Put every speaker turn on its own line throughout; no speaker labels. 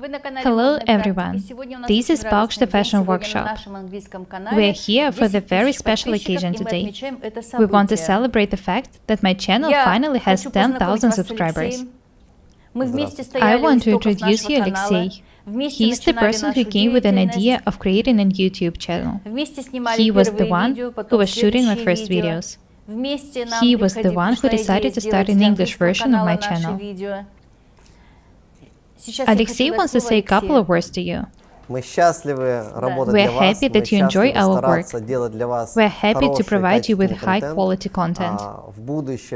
Hello everyone, this is Paukshte Fashion Workshop. We are here for the very special occasion today. We want to celebrate the fact that my channel finally has 10,000 subscribers. I want to introduce you Alexei. He is the person who came with an idea of creating a YouTube channel. He was the one who was shooting my first videos. He was the one who decided to start an English version of my channel. Alexei wants to say a couple of words to you. We are happy that you enjoy our work. We are happy to provide you with high-quality content.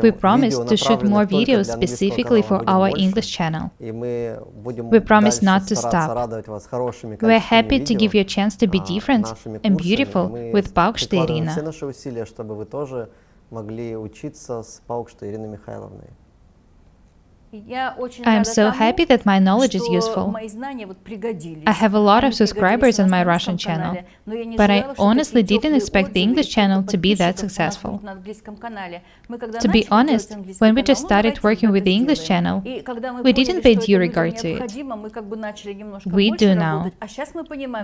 We promise to shoot more videos specifically for our English channel. We promise not to stop. We are happy to give you a chance to be different and beautiful with Paukshte Irina. I am so happy that my knowledge is useful. I have a lot of subscribers on my Russian channel, but I honestly didn't expect the English channel to be that successful. To be honest, when we just started working with the English channel, we didn't pay due regard to it. We do now.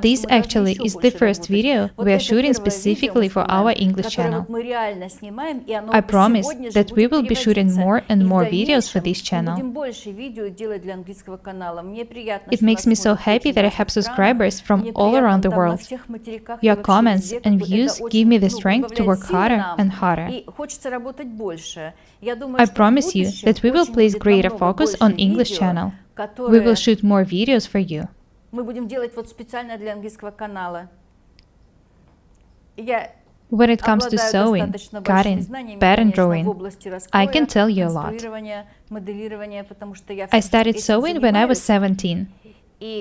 This actually is the first video we are shooting specifically for our English channel. I promise that we will be shooting more and more videos for this channel. It makes me so happy that I have subscribers from all around the world. Your comments and views give me the strength to work harder and harder. I promise you that we will place greater focus on English channel. We will shoot more videos for you. When it comes to sewing, cutting, pattern drawing, I can tell you a lot. I started sewing when I was 17,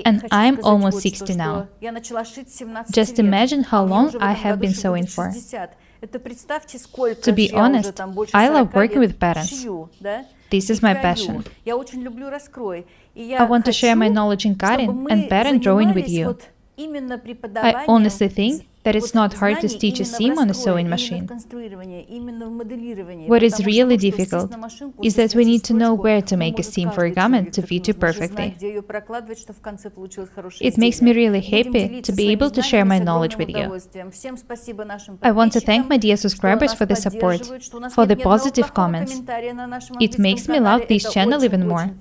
and I'm almost 60 now. Just imagine how long I have been sewing for. To be honest, I love working with patterns. This is my passion. I want to share my knowledge in cutting and pattern drawing with you. I honestly think that it's not hard to stitch a seam on a sewing machine. What is really difficult is that we need to know where to make a seam for a garment to fit you perfectly. It makes me really happy to be able to share my knowledge with you. I want to thank my dear subscribers for the support, for the positive comments. It makes me love this channel even more.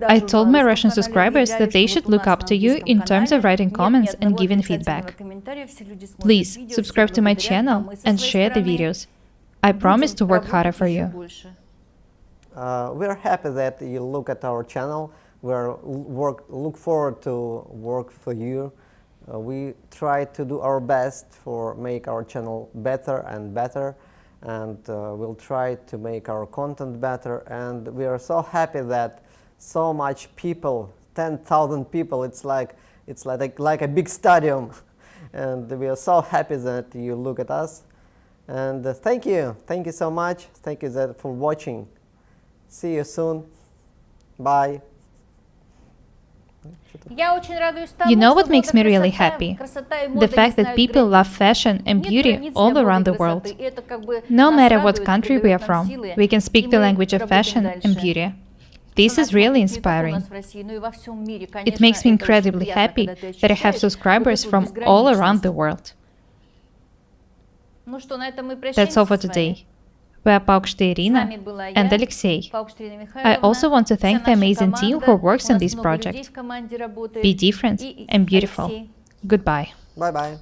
I told my Russian subscribers that they should look up to you in terms of writing comments and giving feedback. Please subscribe to my channel and share the videos. I promise to work harder for you.
We're happy that you look at our channel. Look forward to work for you. We try to do our best for make our channel better and better, and we'll try to make our content better. And we are so happy that so much people, 10,000 people, it's like a big stadium. And we are so happy that you look at us. And thank you so much. Thank you for watching. See you soon. Bye.
You know what makes me really happy? The fact that people love fashion and beauty all around the world. No matter what country we are from, we can speak the language of fashion and beauty. This is really inspiring. It makes me incredibly happy that I have subscribers from all around the world. That's all for today. We are Paukshte Irina and Alexei. I also want to thank the amazing team who works on this project. Be different and beautiful. Goodbye.
Bye-bye.